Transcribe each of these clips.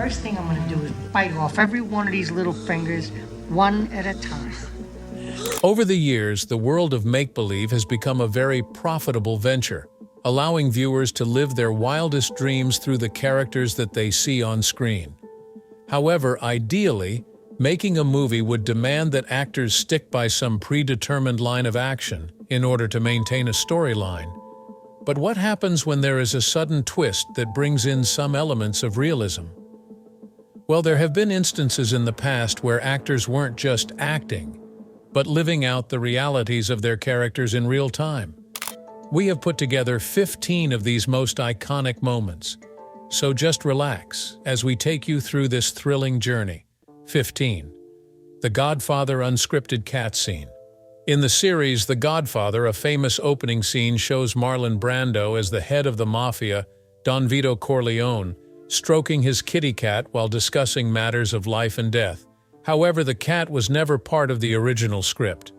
First thing I'm gonna do is bite off every one of these little fingers, one at a time. Over the years, the world of make-believe has become a very profitable venture, allowing viewers to live their wildest dreams through the characters that they see on screen. However, ideally, making a movie would demand that actors stick by some predetermined line of action in order to maintain a storyline. But what happens when there is a sudden twist that brings in some elements of realism? Well, there have been instances in the past where actors weren't just acting, but living out the realities of their characters in real time. We have put together 15 of these most iconic moments. So just relax as we take you through this thrilling journey. 15. The Godfather unscripted cat scene. In the series The Godfather, a famous opening scene shows Marlon Brando as the head of the mafia, Don Vito Corleone, stroking his kitty cat while discussing matters of life and death. However, the cat was never part of the original script.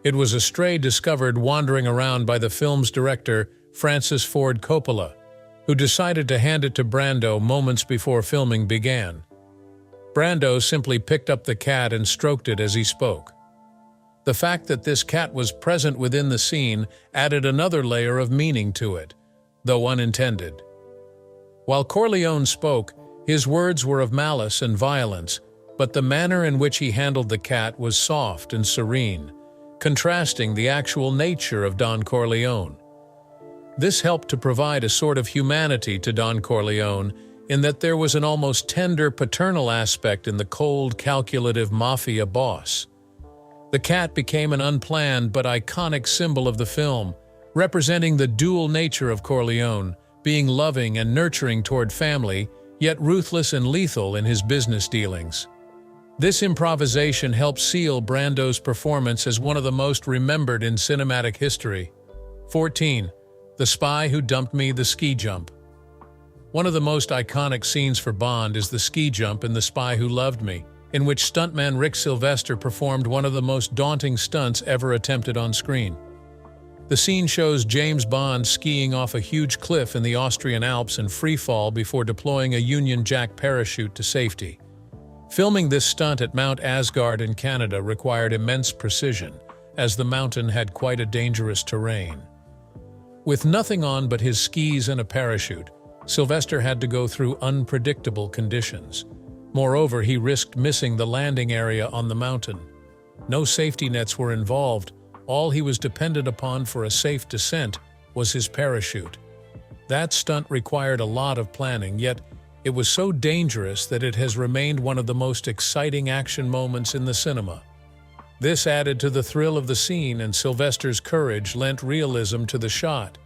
It was a stray discovered wandering around by the film's director, Francis Ford Coppola, who decided to hand it to Brando moments before filming began. Brando simply picked up the cat and stroked it as he spoke. The fact that this cat was present within the scene added another layer of meaning to it, though unintended. While Corleone spoke, his words were of malice and violence, but the manner in which he handled the cat was soft and serene, contrasting the actual nature of Don Corleone. This helped to provide a sort of humanity to Don Corleone in that there was an almost tender paternal aspect in the cold, calculative mafia boss. The cat became an unplanned but iconic symbol of the film, representing the dual nature of Corleone, being loving and nurturing toward family, yet ruthless and lethal in his business dealings. This improvisation helped seal Brando's performance as one of the most remembered in cinematic history. 14. The Spy Who Dumped Me, the Ski Jump. One of the most iconic scenes for Bond is the ski jump in The Spy Who Loved Me, in which stuntman Rick Sylvester performed one of the most daunting stunts ever attempted on screen. The scene shows James Bond skiing off a huge cliff in the Austrian Alps in free fall before deploying a Union Jack parachute to safety. Filming this stunt at Mount Asgard in Canada required immense precision, as the mountain had quite a dangerous terrain. With nothing on but his skis and a parachute, Sylvester had to go through unpredictable conditions. Moreover, he risked missing the landing area on the mountain. No safety nets were involved. All he was dependent upon for a safe descent was his parachute. That stunt required a lot of planning, yet it was so dangerous that it has remained one of the most exciting action moments in the cinema. This added to the thrill of the scene, and Sylvester's courage lent realism to the shot,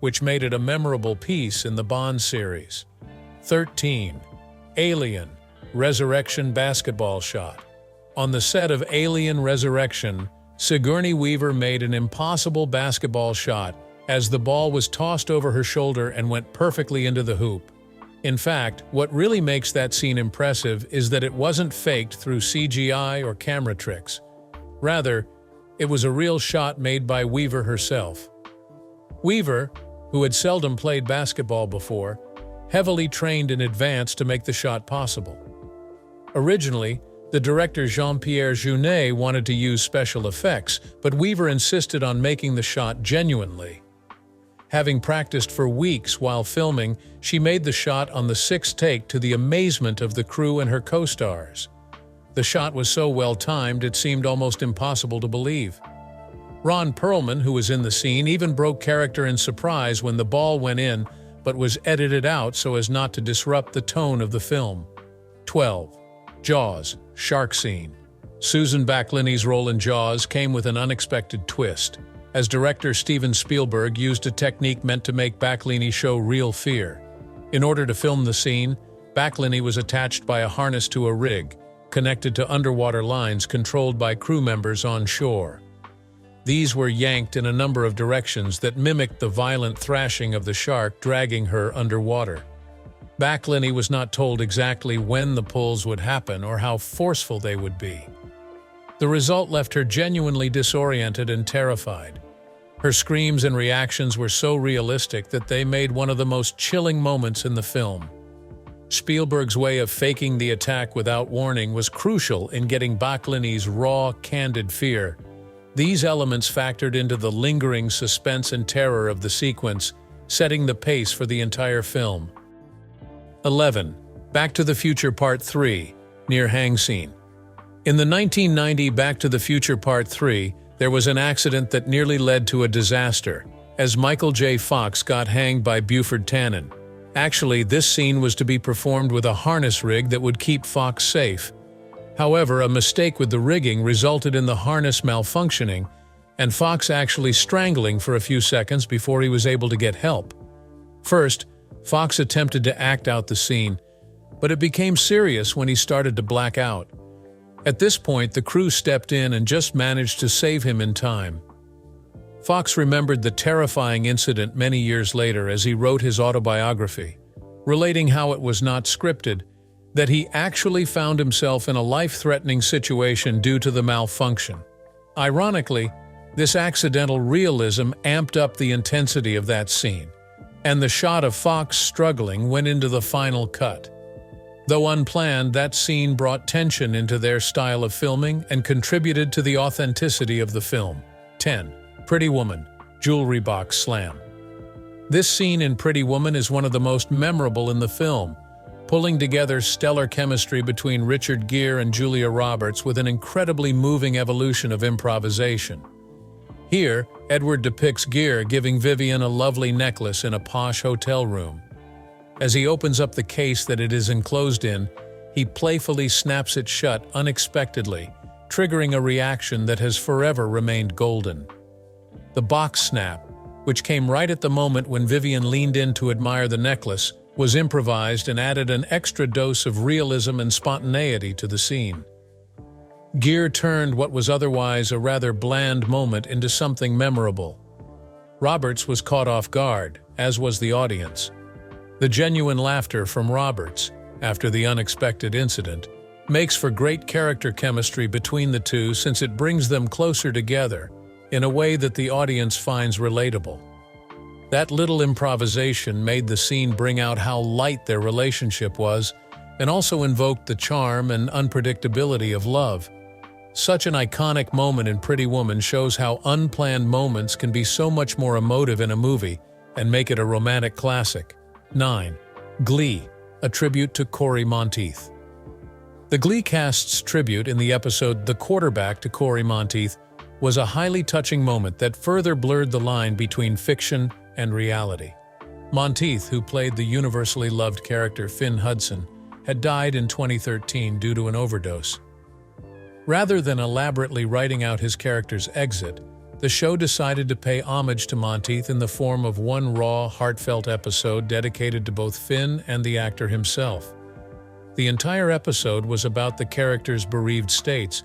which made it a memorable piece in the Bond series. 13. Alien Resurrection basketball shot. On the set of Alien Resurrection, Sigourney Weaver made an impossible basketball shot as the ball was tossed over her shoulder and went perfectly into the hoop. In fact, what really makes that scene impressive is that it wasn't faked through CGI or camera tricks. Rather, it was a real shot made by Weaver herself. Weaver, who had seldom played basketball before, heavily trained in advance to make the shot possible. Originally, the director Jean-Pierre Jeunet wanted to use special effects, but Weaver insisted on making the shot genuinely. Having practiced for weeks while filming, she made the shot on the sixth take to the amazement of the crew and her co-stars. The shot was so well-timed it seemed almost impossible to believe. Ron Perlman, who was in the scene, even broke character in surprise when the ball went in, but was edited out so as not to disrupt the tone of the film. 12. Jaws shark scene. Susan Backlini's role in Jaws came with an unexpected twist, as director Steven Spielberg used a technique meant to make Backlini show real fear. In order to film the scene, Backlini was attached by a harness to a rig, connected to underwater lines controlled by crew members on shore. These were yanked in a number of directions that mimicked the violent thrashing of the shark dragging her underwater. Backlini was not told exactly when the pulls would happen or how forceful they would be. The result left her genuinely disoriented and terrified. Her screams and reactions were so realistic that they made one of the most chilling moments in the film. Spielberg's way of faking the attack without warning was crucial in getting Backlini's raw, candid fear. These elements factored into the lingering suspense and terror of the sequence, setting the pace for the entire film. 11. Back to the Future Part 3, near hang scene. In the 1990 Back to the Future Part 3, there was an accident that nearly led to a disaster, as Michael J. Fox got hanged by Buford Tannen. Actually, this scene was to be performed with a harness rig that would keep Fox safe. However, a mistake with the rigging resulted in the harness malfunctioning, and Fox actually strangling for a few seconds before he was able to get help. First, Fox attempted to act out the scene, but it became serious when he started to black out. At this point, the crew stepped in and just managed to save him in time. Fox remembered the terrifying incident many years later as he wrote his autobiography, relating how it was not scripted, that he actually found himself in a life-threatening situation due to the malfunction. Ironically, this accidental realism amped up the intensity of that scene, and the shot of Fox struggling went into the final cut. Though unplanned, that scene brought tension into their style of filming and contributed to the authenticity of the film. 10. Pretty Woman, Jewelry Box Slam. This scene in Pretty Woman is one of the most memorable in the film, pulling together stellar chemistry between Richard Gere and Julia Roberts with an incredibly moving evolution of improvisation. Here, Edward depicts Gere giving Vivian a lovely necklace in a posh hotel room. As he opens up the case that it is enclosed in, he playfully snaps it shut unexpectedly, triggering a reaction that has forever remained golden. The box snap, which came right at the moment when Vivian leaned in to admire the necklace, was improvised and added an extra dose of realism and spontaneity to the scene. Gere turned what was otherwise a rather bland moment into something memorable. Roberts was caught off guard, as was the audience. The genuine laughter from Roberts, after the unexpected incident, makes for great character chemistry between the two since it brings them closer together in a way that the audience finds relatable. That little improvisation made the scene bring out how light their relationship was and also invoked the charm and unpredictability of love. Such an iconic moment in Pretty Woman shows how unplanned moments can be so much more emotive in a movie and make it a romantic classic. 9. Glee, a tribute to Cory Monteith. The Glee cast's tribute in the episode The Quarterback to Cory Monteith was a highly touching moment that further blurred the line between fiction and reality. Monteith, who played the universally loved character Finn Hudson, had died in 2013 due to an overdose. Rather than elaborately writing out his character's exit, the show decided to pay homage to Monteith in the form of one raw, heartfelt episode dedicated to both Finn and the actor himself. The entire episode was about the character's bereaved states,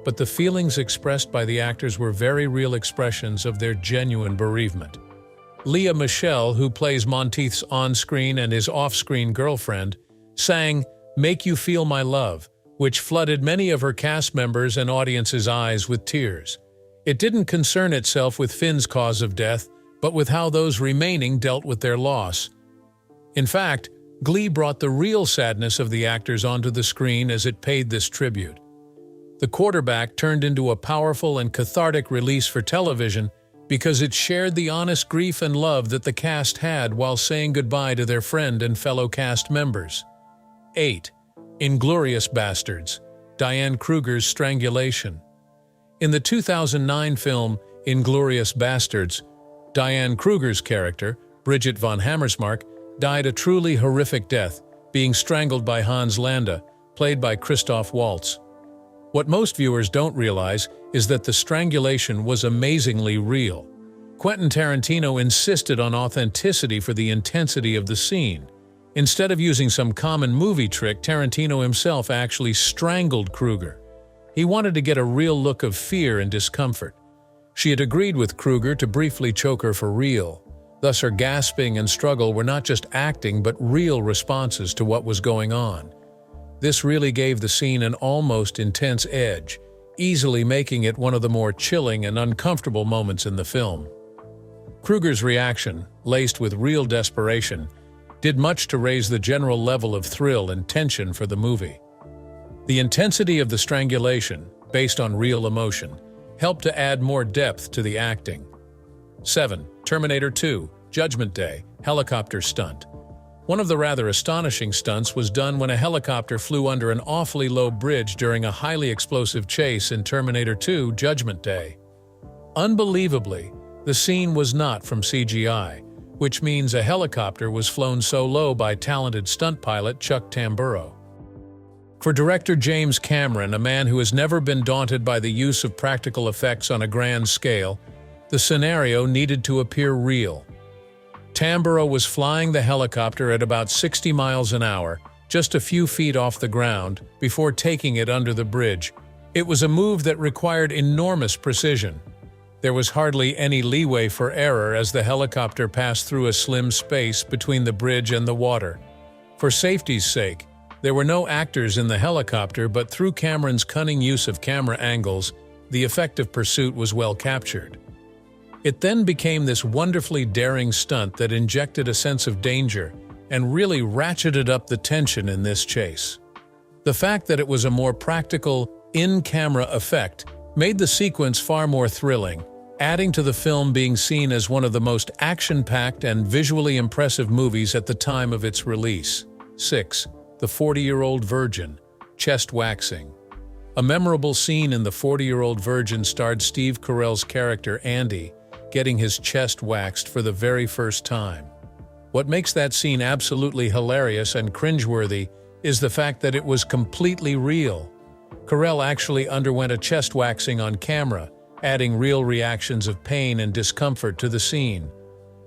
but the feelings expressed by the actors were very real expressions of their genuine bereavement. Lea Michele, who plays Monteith's on-screen and his off-screen girlfriend, sang "Make You Feel My Love," which flooded many of her cast members and audience's eyes with tears. It didn't concern itself with Finn's cause of death, but with how those remaining dealt with their loss. In fact, Glee brought the real sadness of the actors onto the screen as it paid this tribute. The Quarterback turned into a powerful and cathartic release for television because it shared the honest grief and love that the cast had while saying goodbye to their friend and fellow cast members. 8. Inglourious Basterds, Diane Kruger's strangulation. In the 2009 film Inglourious Basterds, Diane Kruger's character, Bridget von Hammersmark, died a truly horrific death, being strangled by Hans Landa, played by Christoph Waltz. What most viewers don't realize is that the strangulation was amazingly real. Quentin Tarantino insisted on authenticity for the intensity of the scene. Instead of using some common movie trick, Tarantino himself actually strangled Kruger. He wanted to get a real look of fear and discomfort. She had agreed with Kruger to briefly choke her for real. Thus her gasping and struggle were not just acting but real responses to what was going on. This really gave the scene an almost intense edge, easily making it one of the more chilling and uncomfortable moments in the film. Kruger's reaction, laced with real desperation, did much to raise the general level of thrill and tension for the movie. The intensity of the strangulation, based on real emotion, helped to add more depth to the acting. 7. Terminator 2, Judgment Day, helicopter stunt. One of the rather astonishing stunts was done when a helicopter flew under an awfully low bridge during a highly explosive chase in Terminator 2, Judgment Day. Unbelievably, the scene was not from CGI, which means a helicopter was flown so low by talented stunt pilot Chuck Tamburo. For director James Cameron, a man who has never been daunted by the use of practical effects on a grand scale, the scenario needed to appear real. Tamburo was flying the helicopter at about 60 miles an hour, just a few feet off the ground, before taking it under the bridge. It was a move that required enormous precision. There was hardly any leeway for error as the helicopter passed through a slim space between the bridge and the water. For safety's sake, there were no actors in the helicopter, but through Cameron's cunning use of camera angles, the effect of pursuit was well captured. It then became this wonderfully daring stunt that injected a sense of danger and really ratcheted up the tension in this chase. The fact that it was a more practical, in-camera effect made the sequence far more thrilling, adding to the film being seen as one of the most action-packed and visually impressive movies at the time of its release. 6. The 40-Year-Old Virgin, chest waxing. A memorable scene in The 40-Year-Old Virgin starred Steve Carell's character Andy getting his chest waxed for the very first time. What makes that scene absolutely hilarious and cringeworthy is the fact that it was completely real. Carell actually underwent a chest waxing on camera, adding real reactions of pain and discomfort to the scene.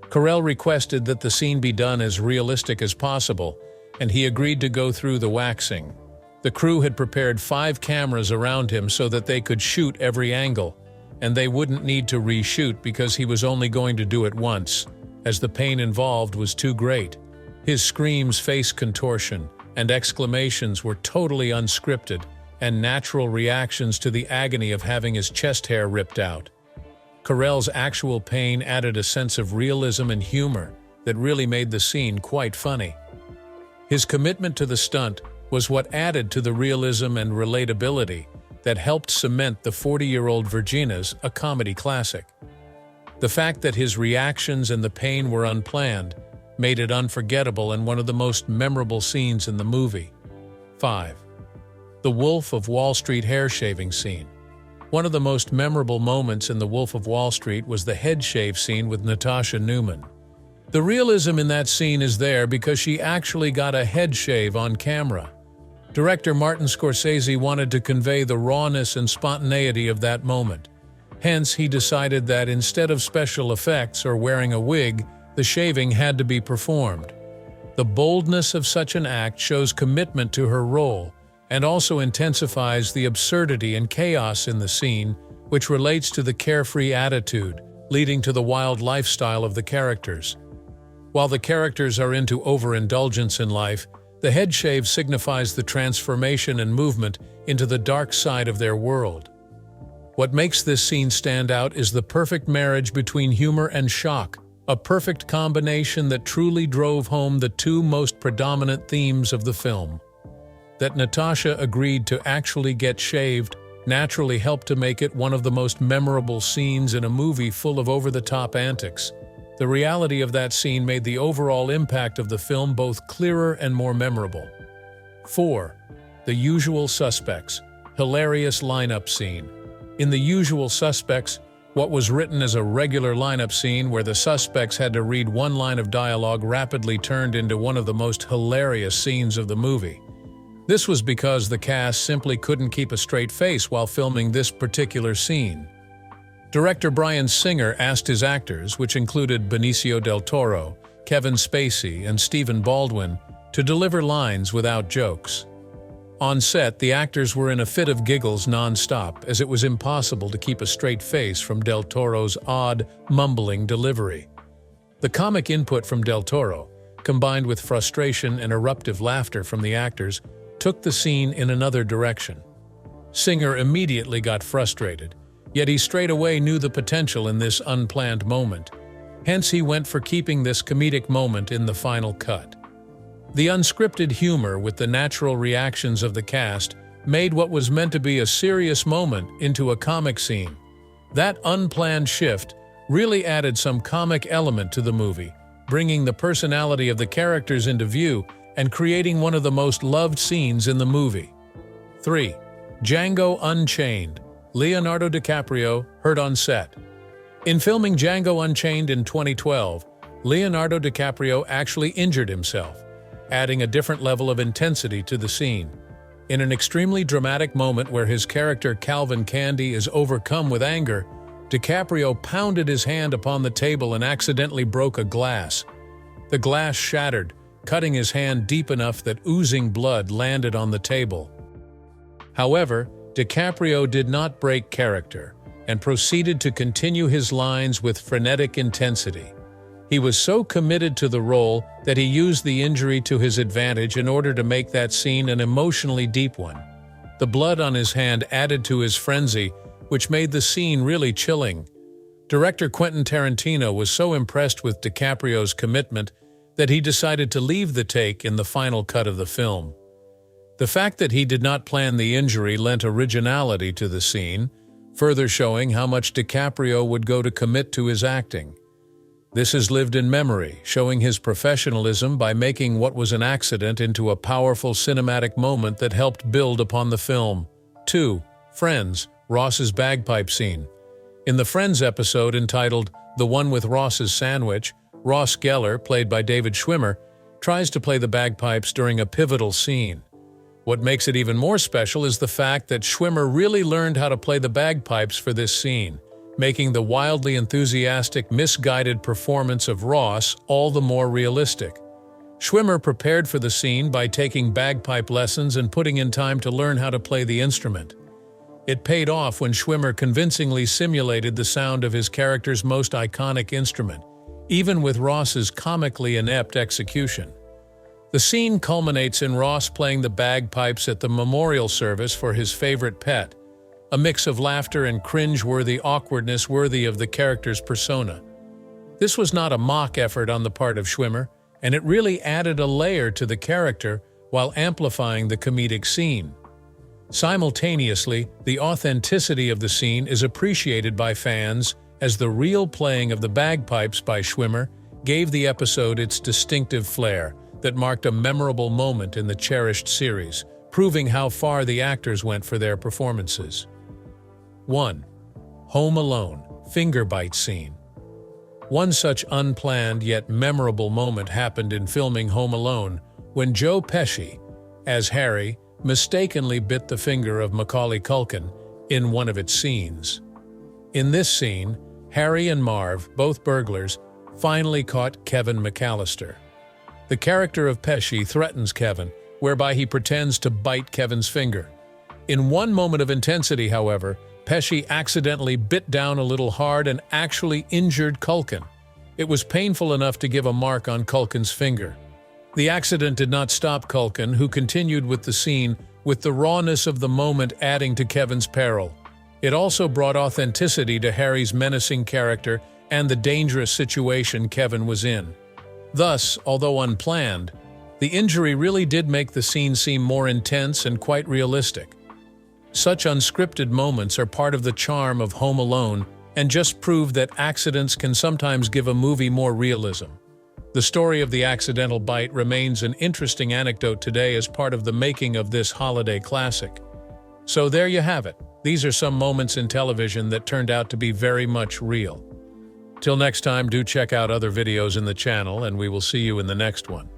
Carell requested that the scene be done as realistic as possible, and he agreed to go through the waxing. The crew had prepared 5 cameras around him so that they could shoot every angle, and they wouldn't need to reshoot because he was only going to do it once, as the pain involved was too great. His screams, face contortion, and exclamations were totally unscripted and natural reactions to the agony of having his chest hair ripped out. Carell's actual pain added a sense of realism and humor that really made the scene quite funny. His commitment to the stunt was what added to the realism and relatability that helped cement The 40-Year-Old Virgin as a comedy classic. The fact that his reactions and the pain were unplanned made it unforgettable and one of the most memorable scenes in the movie. 5. The Wolf of Wall Street hair shaving scene. One of the most memorable moments in The Wolf of Wall Street was the head shave scene with Natasha Newman. The realism in that scene is there because she actually got a head shave on camera. Director Martin Scorsese wanted to convey the rawness and spontaneity of that moment. Hence, he decided that instead of special effects or wearing a wig, the shaving had to be performed. The boldness of such an act shows commitment to her role and also intensifies the absurdity and chaos in the scene, which relates to the carefree attitude, leading to the wild lifestyle of the characters. While the characters are into overindulgence in life, the head shave signifies the transformation and movement into the dark side of their world. What makes this scene stand out is the perfect marriage between humor and shock, a perfect combination that truly drove home the two most predominant themes of the film. That Natasha agreed to actually get shaved naturally helped to make it one of the most memorable scenes in a movie full of over-the-top antics. The reality of that scene made the overall impact of the film both clearer and more memorable. 4. The Usual Suspects, hilarious lineup scene. In The Usual Suspects, what was written as a regular lineup scene where the suspects had to read one line of dialogue rapidly turned into one of the most hilarious scenes of the movie. This was because the cast simply couldn't keep a straight face while filming this particular scene. Director Bryan Singer asked his actors, which included Benicio del Toro, Kevin Spacey, and Stephen Baldwin, to deliver lines without jokes. On set, the actors were in a fit of giggles non-stop, as it was impossible to keep a straight face from Del Toro's odd, mumbling delivery. The comic input from Del Toro, combined with frustration and eruptive laughter from the actors, took the scene in another direction. Singer immediately got frustrated, yet he straight away knew the potential in this unplanned moment. Hence, he went for keeping this comedic moment in the final cut. The unscripted humor with the natural reactions of the cast made what was meant to be a serious moment into a comic scene. That unplanned shift really added some comic element to the movie, bringing the personality of the characters into view and creating one of the most loved scenes in the movie. 3. Django Unchained. Leonardo DiCaprio hurt on set. In filming Django Unchained in 2012, Leonardo DiCaprio actually injured himself, adding a different level of intensity to the scene. In an extremely dramatic moment where his character Calvin Candy is overcome with anger, DiCaprio pounded his hand upon the table and accidentally broke a glass. The glass shattered, cutting his hand deep enough that oozing blood landed on the table. However, DiCaprio did not break character and proceeded to continue his lines with frenetic intensity. He was so committed to the role that he used the injury to his advantage in order to make that scene an emotionally deep one. The blood on his hand added to his frenzy, which made the scene really chilling. Director Quentin Tarantino was so impressed with DiCaprio's commitment that he decided to leave the take in the final cut of the film. The fact that he did not plan the injury lent originality to the scene, further showing how much DiCaprio would go to commit to his acting. This has lived in memory, showing his professionalism by making what was an accident into a powerful cinematic moment that helped build upon the film. 2. Friends. Ross's bagpipe scene. In the Friends episode entitled The One with Ross's Sandwich, Ross Geller, played by David Schwimmer, tries to play the bagpipes during a pivotal scene. What makes it even more special is the fact that Schwimmer really learned how to play the bagpipes for this scene, making the wildly enthusiastic, misguided performance of Ross all the more realistic. Schwimmer prepared for the scene by taking bagpipe lessons and putting in time to learn how to play the instrument. It paid off when Schwimmer convincingly simulated the sound of his character's most iconic instrument, even with Ross's comically inept execution. The scene culminates in Ross playing the bagpipes at the memorial service for his favorite pet, a mix of laughter and cringe-worthy awkwardness worthy of the character's persona. This was not a mock effort on the part of Schwimmer, and it really added a layer to the character while amplifying the comedic scene. Simultaneously, the authenticity of the scene is appreciated by fans as the real playing of the bagpipes by Schwimmer gave the episode its distinctive flair that marked a memorable moment in the cherished series, proving how far the actors went for their performances. 1. Home Alone. Finger bite scene. One such unplanned yet memorable moment happened in filming Home Alone when Joe Pesci, as Harry, mistakenly bit the finger of Macaulay Culkin in one of its scenes. In this scene, Harry and Marv, both burglars, finally caught Kevin McAllister. The character of Pesci threatens Kevin, whereby he pretends to bite Kevin's finger. In one moment of intensity, however, Pesci accidentally bit down a little hard and actually injured Culkin. It was painful enough to give a mark on Culkin's finger. The accident did not stop Culkin, who continued with the scene, with the rawness of the moment adding to Kevin's peril. It also brought authenticity to Harry's menacing character and the dangerous situation Kevin was in. Thus, although unplanned, the injury really did make the scene seem more intense and quite realistic. Such unscripted moments are part of the charm of Home Alone and just prove that accidents can sometimes give a movie more realism. The story of the accidental bite remains an interesting anecdote today as part of the making of this holiday classic. So there you have it. These are some moments in television that turned out to be very much real. Till next time, do check out other videos in the channel, and we will see you in the next one.